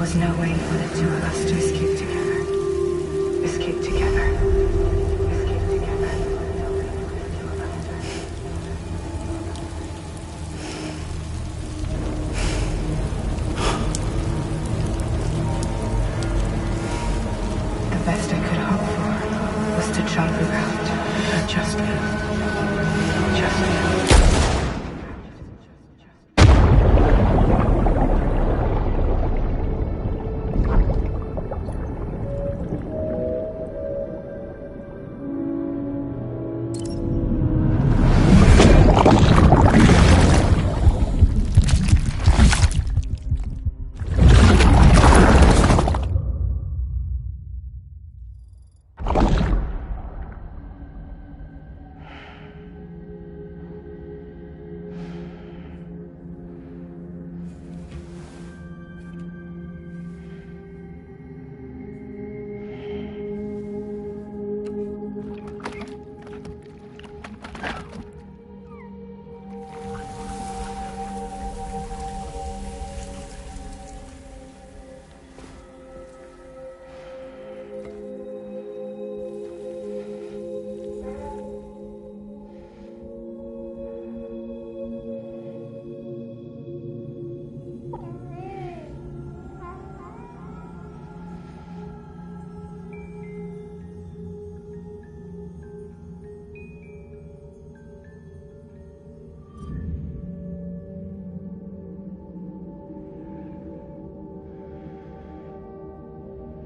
was no way for the two of us to escape together. Escape together. Escape together. The best I could hope for was to jump around. But just now. Just now.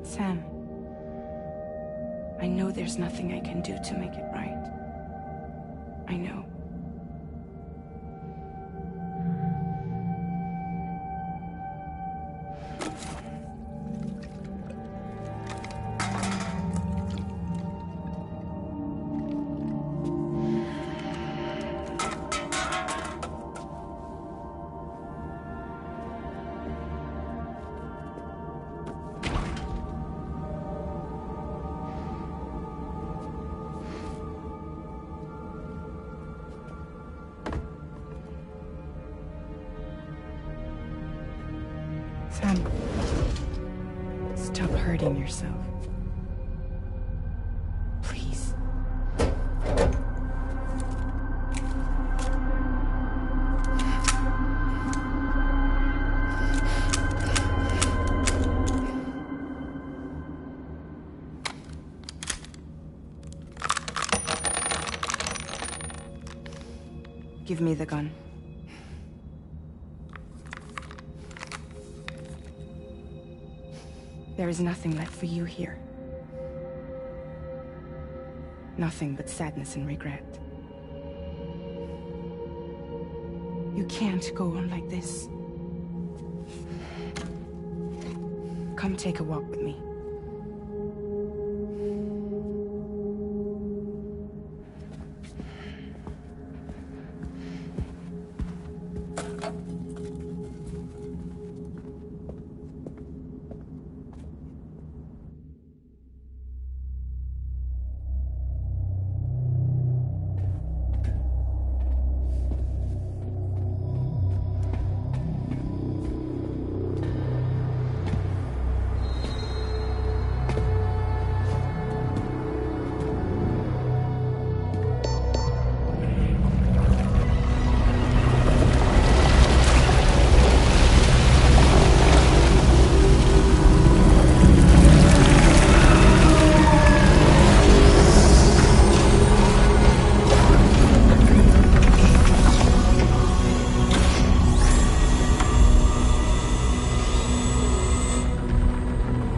Sam, I know there's nothing I can do to make it right. I know. Sam, stop hurting yourself. Please. Give me the gun. There is nothing left for you here. Nothing but sadness and regret. You can't go on like this. Come take a walk with me.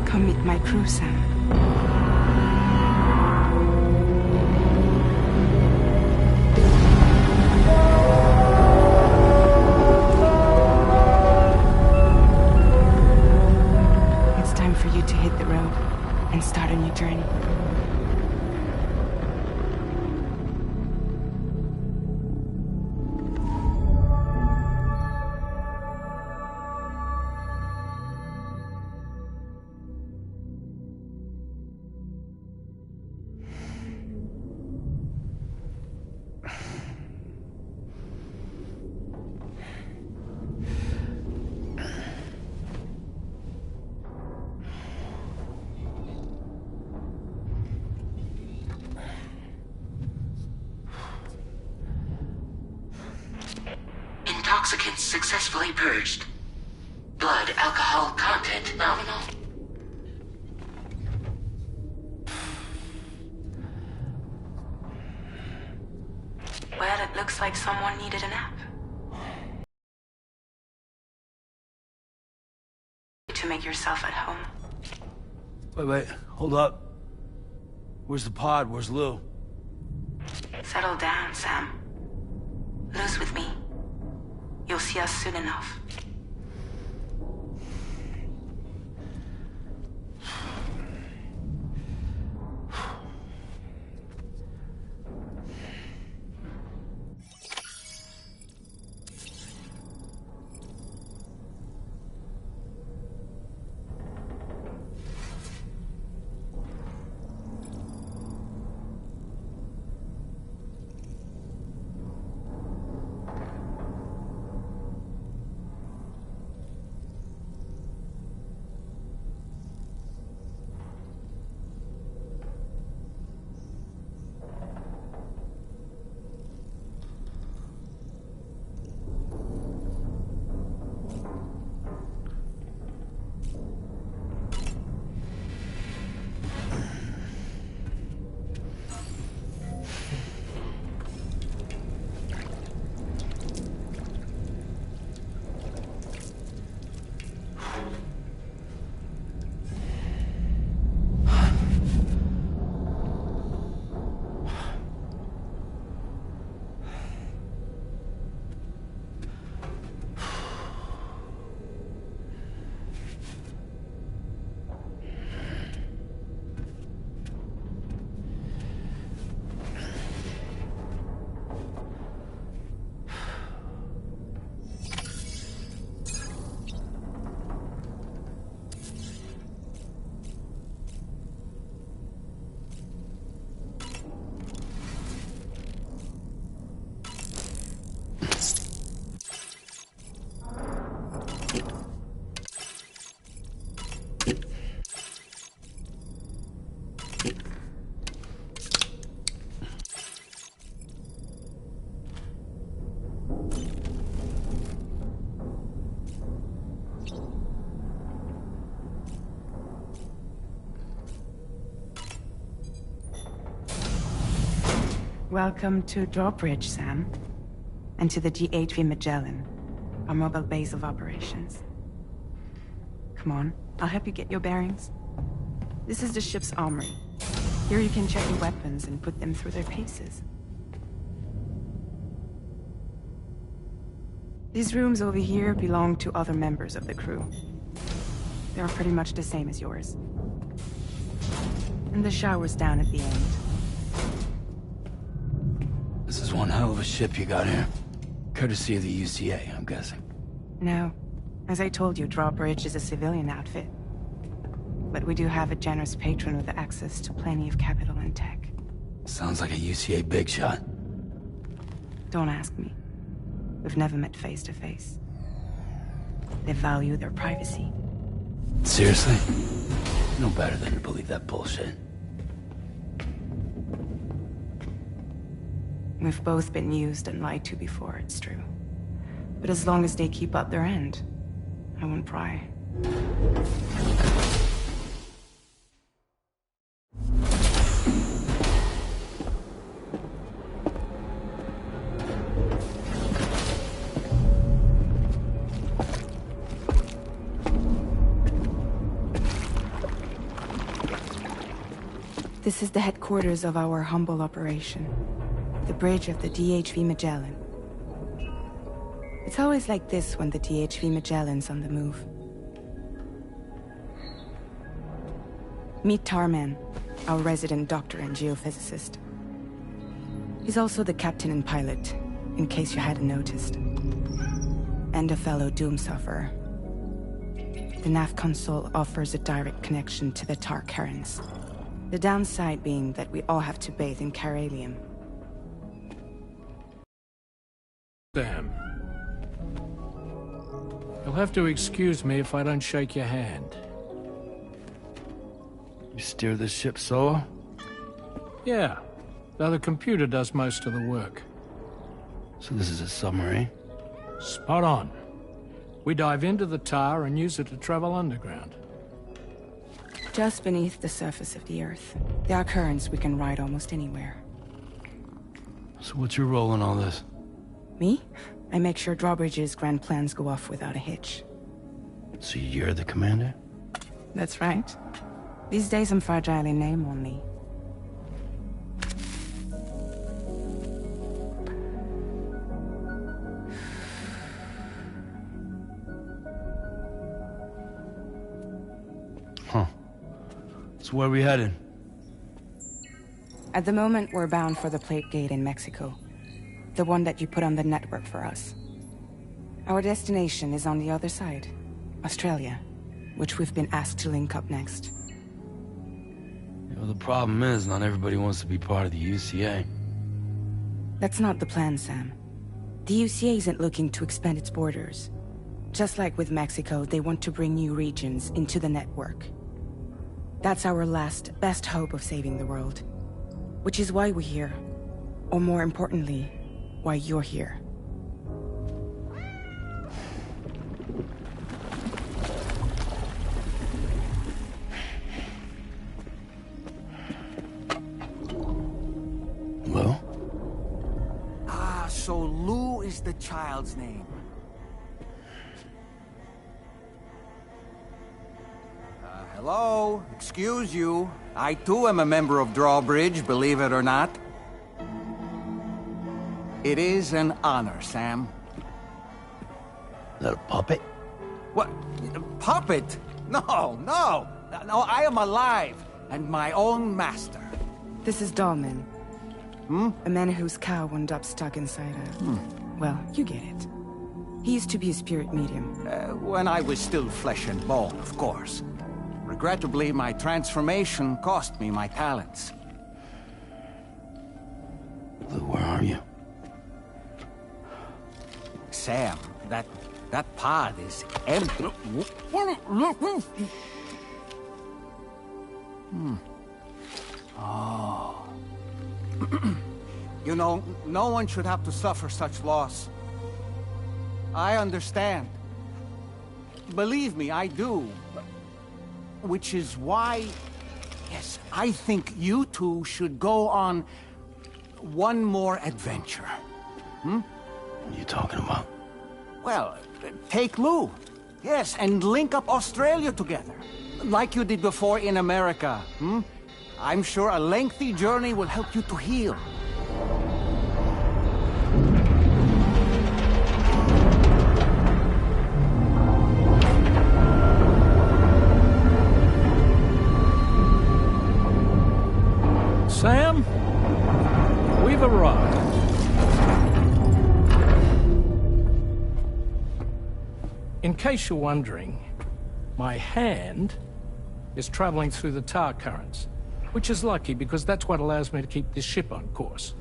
Come meet my crew, Sam. It's time for you to hit the road and start a new journey. intoxicants successfully purged. Blood alcohol content nominal. Well, it looks like someone needed a nap. To make yourself at home. Wait, hold up. Where's the pod? Where's Lou? Settle down, Sam. Lou's with me. You'll see us soon enough. Welcome to Drawbridge, Sam. And to the GHV Magellan, our mobile base of operations. Come on, I'll help you get your bearings. This is the ship's armory. Here you can check your weapons and put them through their paces. These rooms over here belong to other members of the crew. They're pretty much the same as yours. And the shower's down at the end. This is one hell of a ship you got here. Courtesy of the UCA, I'm guessing. No. As I told you, Drawbridge is a civilian outfit. But we do have a generous patron with access to plenty of capital and tech. Sounds like a UCA big shot. Don't ask me. We've never met face to face. They value their privacy. Seriously? No better than to believe that bullshit. We've both been used and lied to before, it's true. But as long as they keep up their end, I won't pry. This is the headquarters of our humble operation. The bridge of the DHV Magellan. It's always like this when the DHV Magellan's on the move. Meet Tarman, our resident doctor and geophysicist. He's also the captain and pilot, in case you hadn't noticed. And a fellow doom sufferer. The nav console offers a direct connection to the Tar currents. The downside being that we all have to bathe in Caralium. Sam. You'll have to excuse me if I don't shake your hand. You steer this ship solo? Yeah, though the computer does most of the work. So this is a submarine? Spot on. We dive into the tower and use it to travel underground. Just beneath the surface of the Earth, there are currents we can ride almost anywhere. So what's your role in all this? Me? I make sure Drawbridge's grand plans go off without a hitch. So you're the commander? That's right. These days I'm fragile in name only. Huh. So where are we headed? At the moment, we're bound for the Plate Gate in Mexico. The one that you put on the network for us. Our destination is on the other side, Australia, which we've been asked to link up next. You know, the problem is, not everybody wants to be part of the UCA. That's not the plan, Sam. The UCA isn't looking to expand its borders. Just like with Mexico, they want to bring new regions into the network. That's our last, best hope of saving the world. Which is why we're here. Or more importantly, why you're here. Well? Ah, so Lou is the child's name. Hello? Excuse you. I too am a member of Drawbridge, believe it or not. It is an honor, Sam. Is that a puppet? What? Puppet? No, no! No, I am alive, and my own master. This is Dahlman. A man whose cow wound up stuck inside a... Well, you get it. He used to be a spirit medium. When I was still flesh and bone, of course. Regrettably, my transformation cost me my talents. Lou, where are you? Sam, that pod is empty. Oh. You know, no one should have to suffer such loss. I understand. Believe me, I do. Which is why, yes, I think you two should go on one more adventure. What are you talking about? Well, take Lou. Yes, and link up Australia together. Like you did before in America. I'm sure a lengthy journey will help you to heal. Sam, we've arrived. In case you're wondering, my hand is traveling through the tower currents, which is lucky because that's what allows me to keep this ship on course.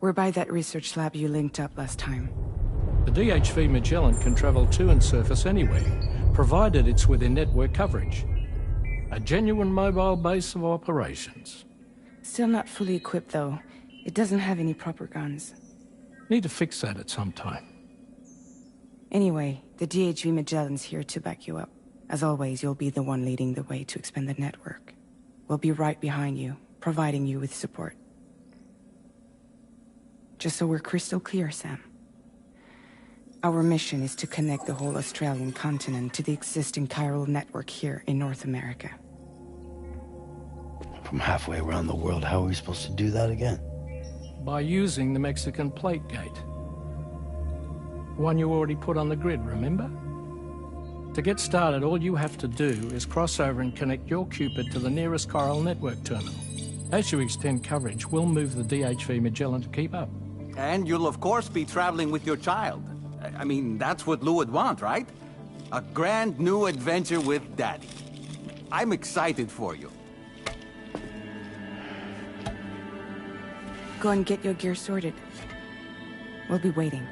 We're by that research lab you linked up last time. The DHV Magellan can travel to and surface anywhere, provided it's within network coverage. A genuine mobile base of operations. Still not fully equipped, though. It doesn't have any proper guns. Need to fix that at some time. Anyway, the DHV Magellan's here to back you up. As always, you'll be the one leading the way to expand the network. We'll be right behind you, providing you with support. Just so we're crystal clear, Sam. Our mission is to connect the whole Australian continent to the existing chiral network here in North America. From halfway around the world, how are we supposed to do that again? By using the Mexican Plate Gate. One you already put on the grid, remember? To get started, all you have to do is cross over and connect your Cupid to the nearest chiral network terminal. As you extend coverage, we'll move the DHV Magellan to keep up. And you'll of course be traveling with your child. I mean, that's what Lou would want, right? A grand new adventure with Daddy. I'm excited for you. Go and get your gear sorted. We'll be waiting.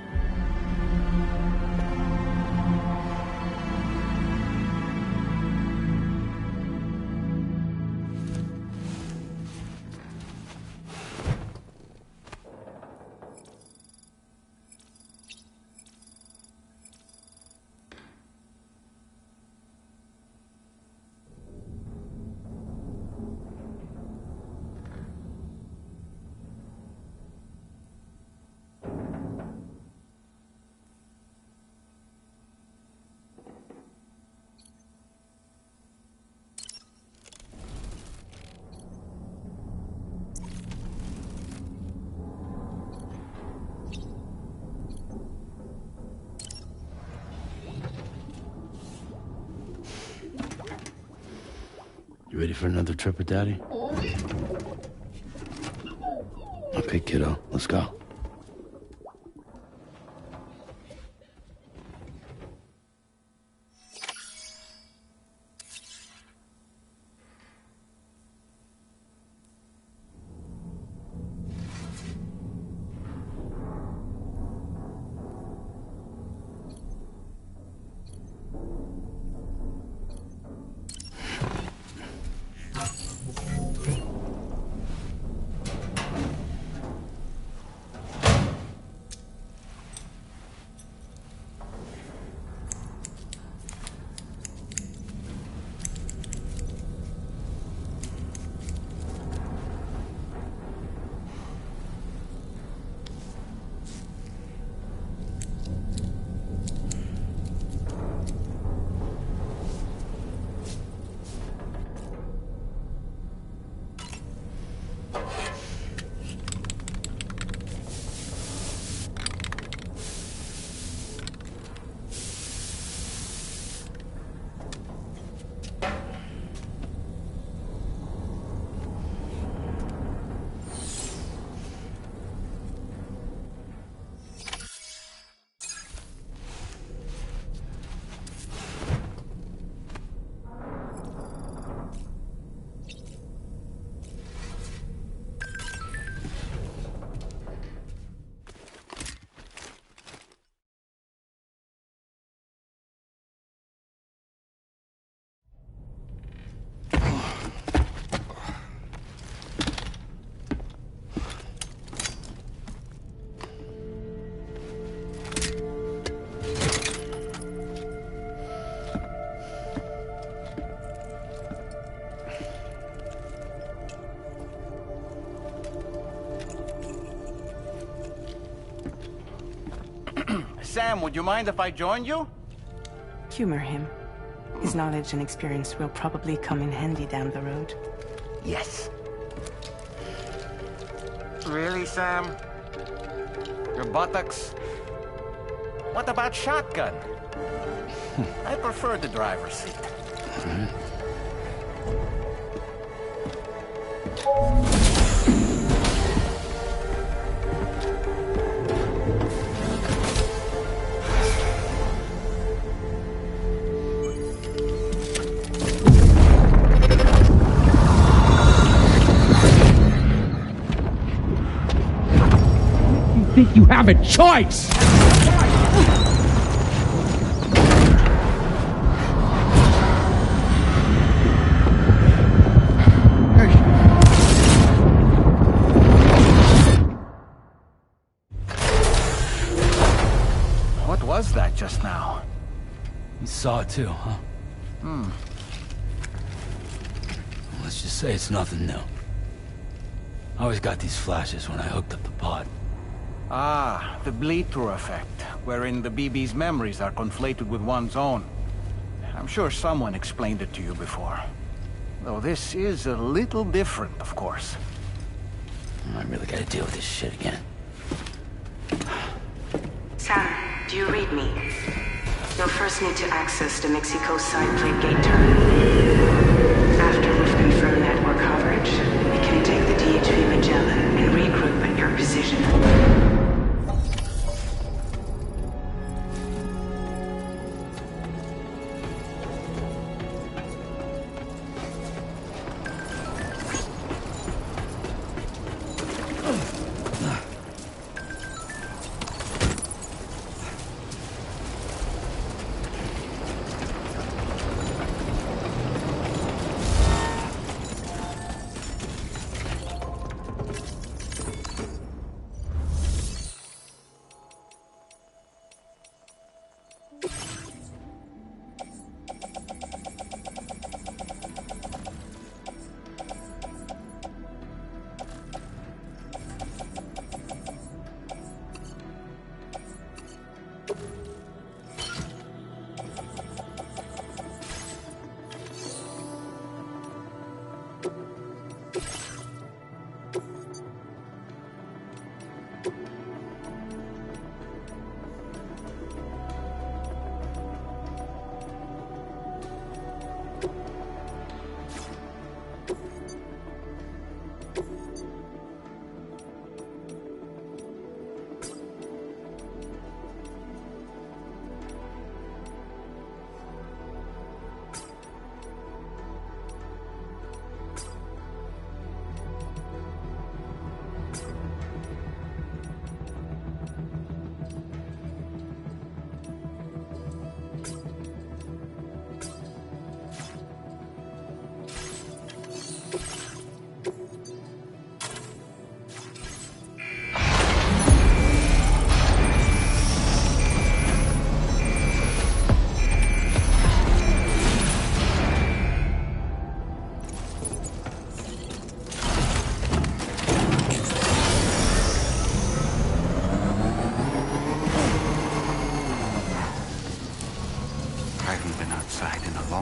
ready for another trip with Daddy? Okay, kiddo, let's go. Sam, would you mind if I joined you? Humor him. His knowledge and experience will probably come in handy down the road. Yes. Really, Sam? Your buttocks? What about shotgun? I prefer the driver's seat. Think you have a choice? What was that just now? You saw it too, huh? Let's just say it's nothing new. I always got these flashes when I hooked up the pod. Ah, the bleed-through effect, wherein the BB's memories are conflated with one's own. I'm sure someone explained it to you before. Though this is a little different, of course. I really gotta deal with this shit again. Sam, do you read me? You'll first need to access the Mexico side plate gate terminal. After we've confirmed network coverage, we can take the DHV Magellan and regroup at your position.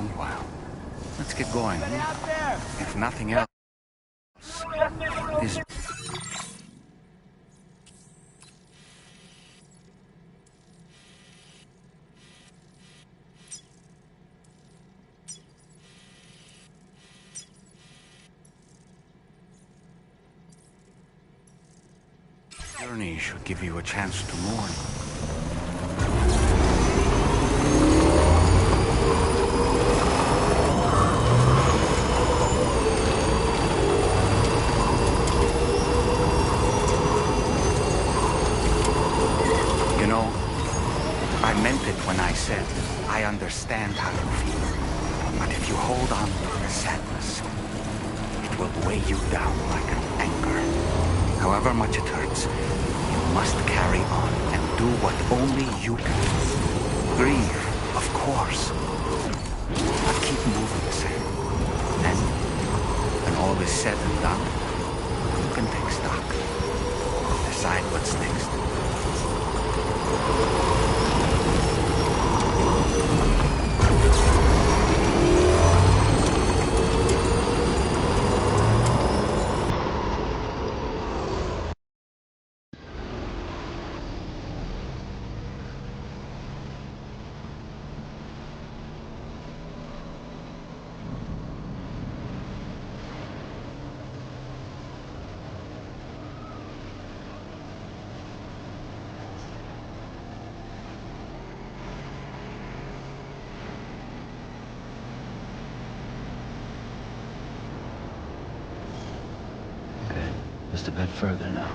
long while. Let's get going. If nothing else, this journey should give you a chance to mourn. You know, I meant it when I said I understand how you feel. But if you hold on to the sadness, it will weigh you down like an anchor. However much it hurts, you must carry on and do what only you can do. Grieve, of course, but keep moving, Sam. And when all is said and done, you can take stock. Decide what's next. Just a bit further now.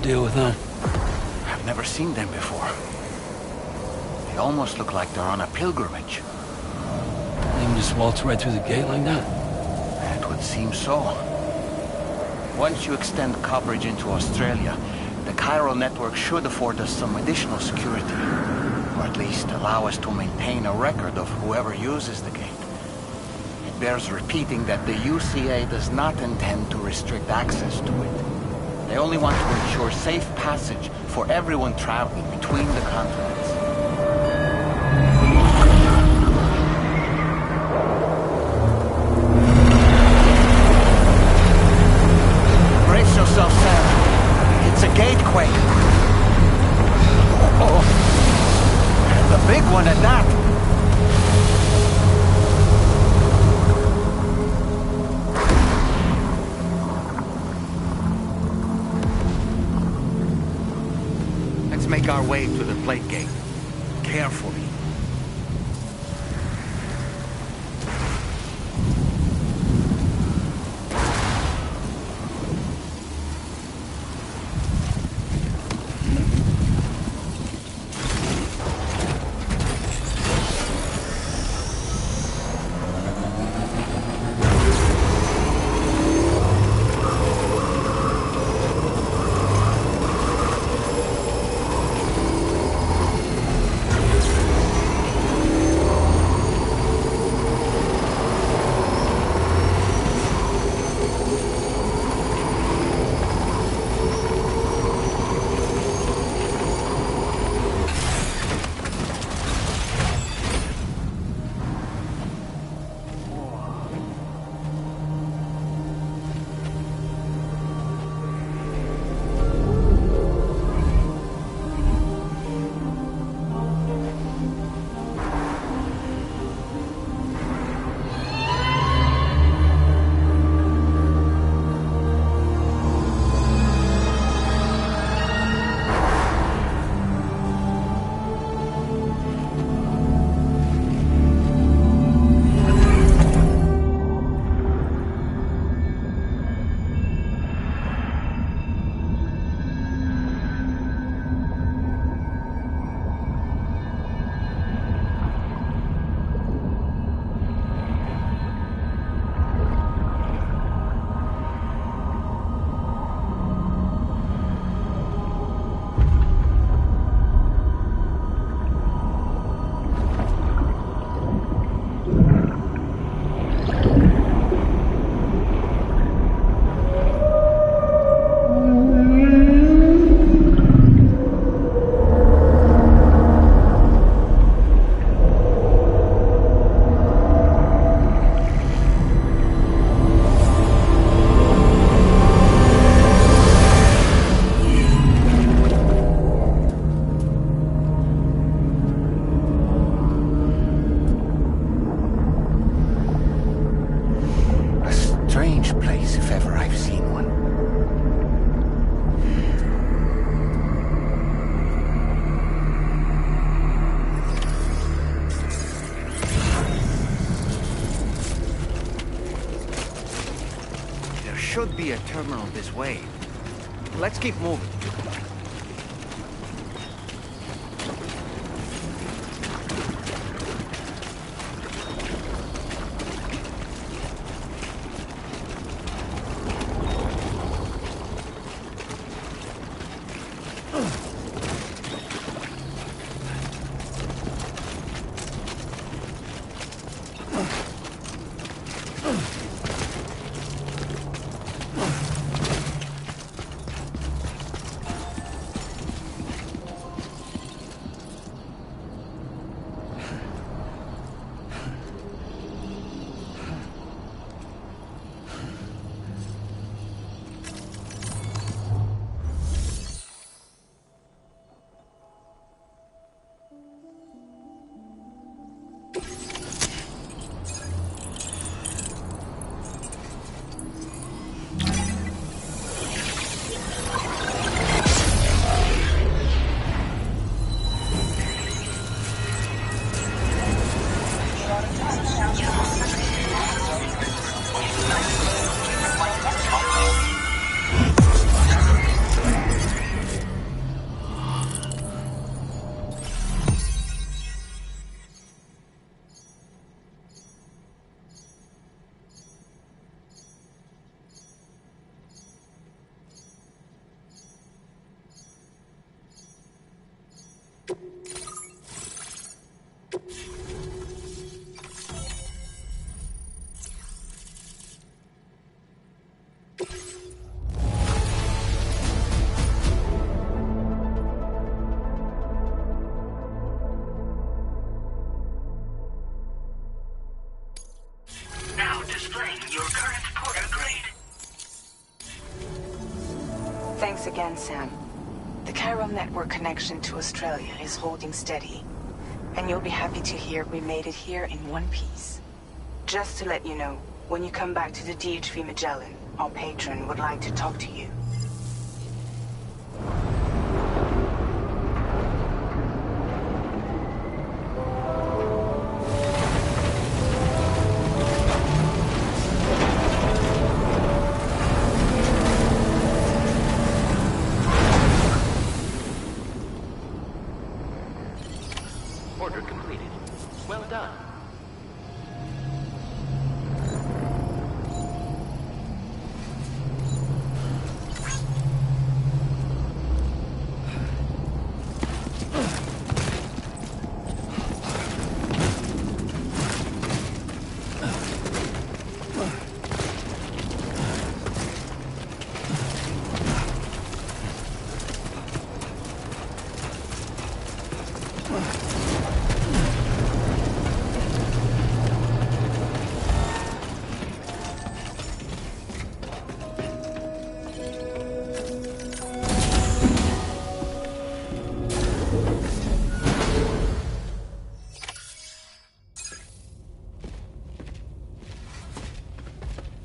Deal with them. I've never seen them before. They almost look like they're on a pilgrimage. They can just waltz right through the gate like that? It would seem so. Once you extend coverage into Australia, the chiral network should afford us some additional security. Or at least allow us to maintain a record of whoever uses the gate. It bears repeating that the UCA does not intend to restrict access to it. They only want to ensure safe passage for everyone traveling between the continents. Brace yourself, Sam. It's a gatequake. Oh, and the big one at that. Make our way to the plate gate. Carefully. strange place if ever I've seen one. There should be a terminal this way. Let's keep moving. Thanks again, Sam. The chiral network connection to Australia is holding steady. And you'll be happy to hear we made it here in one piece. Just to let you know, when you come back to the DHV Magellan, our patron would like to talk to you. Order completed. Well done.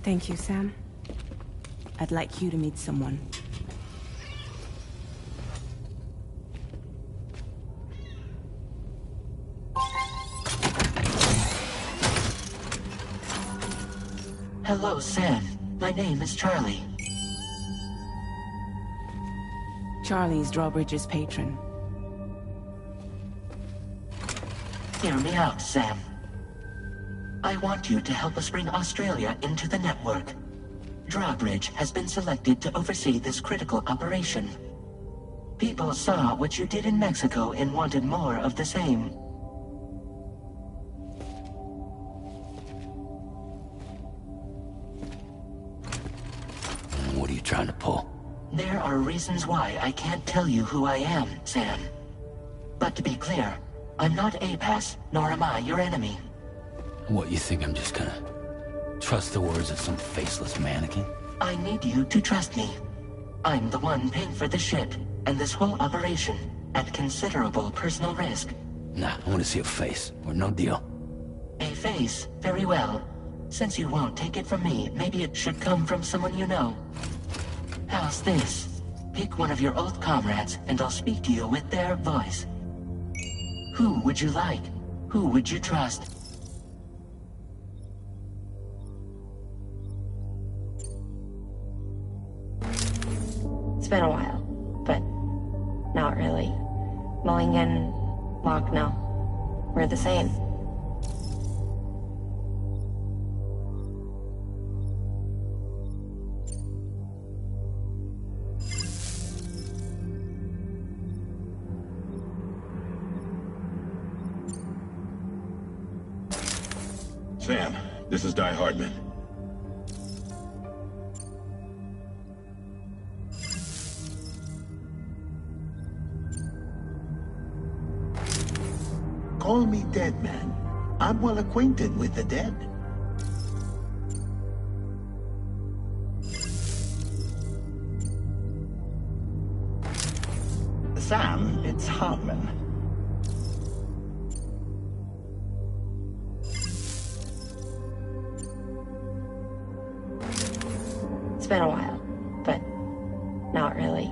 Thank you, Sam. I'd like you to meet someone. Hello, Sam. My name is Charlie. Charlie's Drawbridge's patron. Hear me out, Sam. I want you to help us bring Australia into the network. Drawbridge has been selected to oversee this critical operation. People saw what you did in Mexico and wanted more of the same. What are you trying to pull? There are reasons why I can't tell you who I am, Sam. But to be clear, I'm not APAS, nor am I your enemy. What, you think I'm just gonna trust the words of some faceless mannequin? I need you to trust me. I'm the one paying for the ship and this whole operation at considerable personal risk. Nah, I want to see a face, or no deal. A face, very well. Since you won't take it from me, maybe it should come from someone you know. How's this? Pick one of your old comrades, and I'll speak to you with their voice. Who would you like? Who would you trust? It's been a while, but not really. Mulligan, Locke, no. We're the same. Sam, this is Die Hardman. Call me dead man. I'm well acquainted with the dead. Sam, it's Hartman. It's been a while, but not really.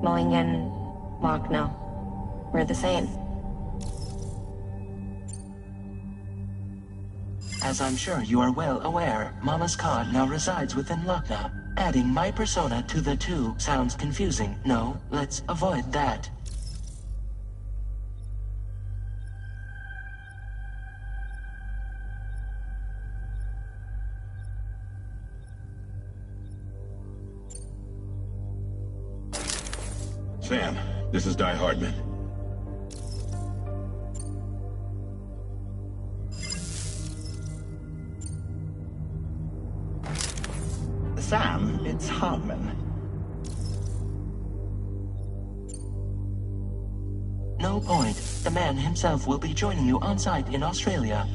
Mulligan, Locke, no. We're the same. As I'm sure you are well aware, Mama's car now resides within Lucknow. Adding my persona to the two sounds confusing. No, let's avoid that. Sam, this is Die Hardman. Sam, it's Hartman. No point. The man himself will be joining you on site in Australia.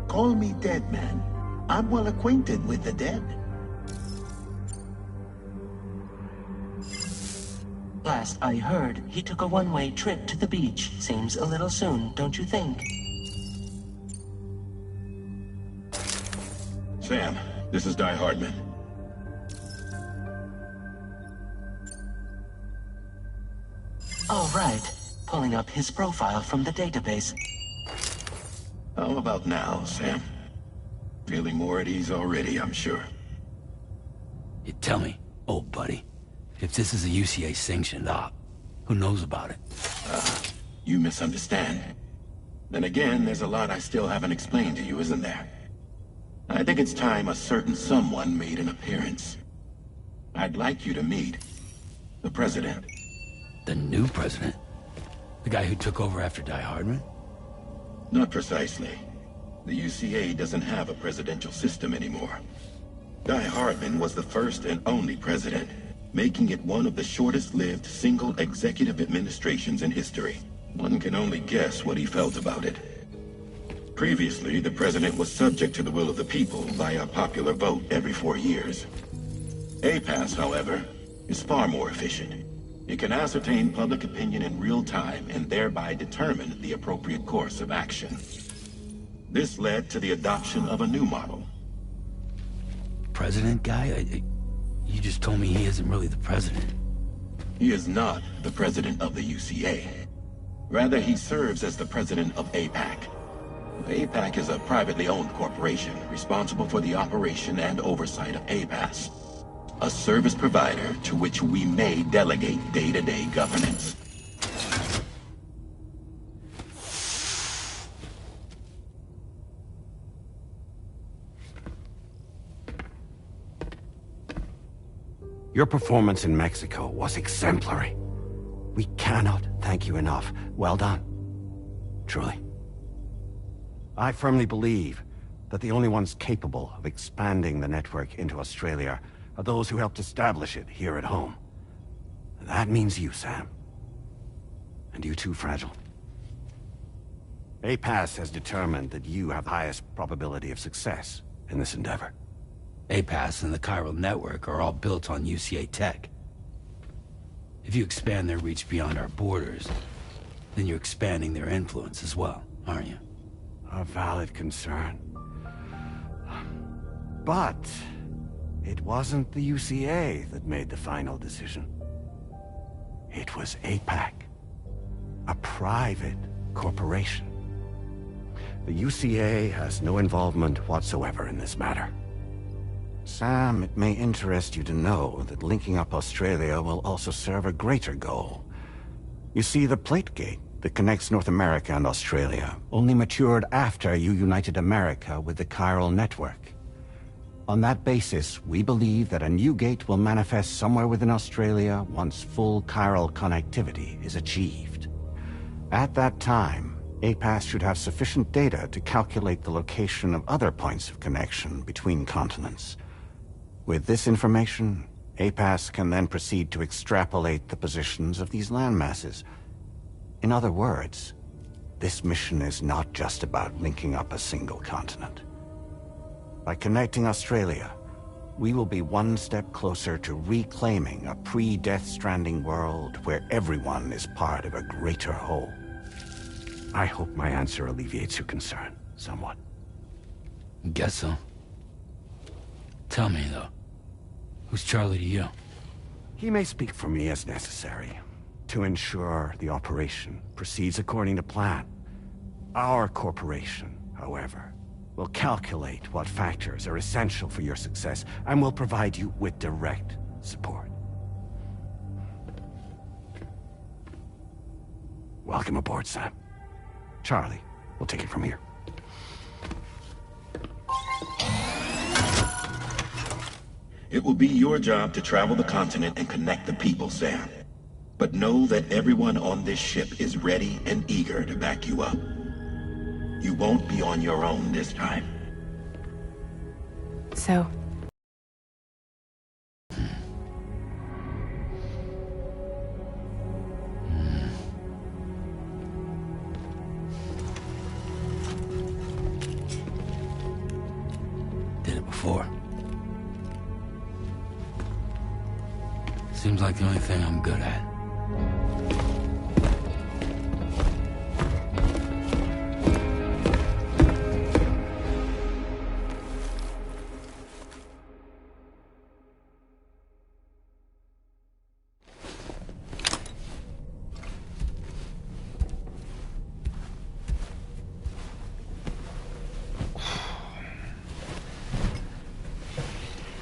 Call me dead man. I'm well acquainted with the dead. Last I heard, he took a one-way trip to the beach. Seems a little soon, don't you think? Sam, this is Die Hardman. All right. Pulling up his profile from the database. How about now, Sam? Feeling more at ease already, I'm sure. You tell me, old buddy, if this is a UCA sanctioned op, who knows about it? You misunderstand. Then again, there's a lot I still haven't explained to you, isn't there? I think it's time a certain someone made an appearance. I'd like you to meet the President. The new president? The guy who took over after Die Hardman? Not precisely. The UCA doesn't have a presidential system anymore. Die Hardman was the first and only president, making it one of the shortest-lived single executive administrations in history. One can only guess what he felt about it. Previously, the president was subject to the will of the people via popular vote every 4 years. APAS, however, is far more efficient. It can ascertain public opinion in real time and thereby determine the appropriate course of action. This led to the adoption of a new model. President guy? You just told me he isn't really the president. He is not the president of the UCA. Rather, he serves as the president of APAC. APAC is a privately owned corporation responsible for the operation and oversight of APAS, a service provider to which we may delegate day-to-day governance. Your performance in Mexico was exemplary. We cannot thank you enough. Well done. Truly. I firmly believe that the only ones capable of expanding the network into Australia are those who helped establish it here at home. That means you, Sam. And you too, Fragile. APAS has determined that you have the highest probability of success in this endeavor. APAS and the chiral network are all built on UCA tech. If you expand their reach beyond our borders, then you're expanding their influence as well, aren't you? A valid concern. But it wasn't the UCA that made the final decision. It was APAC, a private corporation. The UCA has no involvement whatsoever in this matter. Sam, it may interest you to know that linking up Australia will also serve a greater goal. You see, the plate gate that connects North America and Australia only matured after you united America with the chiral network. On that basis, we believe that a new gate will manifest somewhere within Australia once full chiral connectivity is achieved. At that time, APAS should have sufficient data to calculate the location of other points of connection between continents. With this information, APAS can then proceed to extrapolate the positions of these landmasses. In other words, this mission is not just about linking up a single continent. By connecting Australia, we will be one step closer to reclaiming a pre-Death Stranding world where everyone is part of a greater whole. I hope my answer alleviates your concern somewhat. Guess so. Tell me, though, who's Charlie to you? He may speak for me as necessary to ensure the operation proceeds according to plan. Our corporation, however, will calculate what factors are essential for your success and will provide you with direct support. Welcome aboard, Sam. Charlie, we'll take it from here. It will be your job to travel the continent and connect the people, Sam. But know that everyone on this ship is ready and eager to back you up. You won't be on your own this time. So... Did it before. Seems like the only thing I'm good at.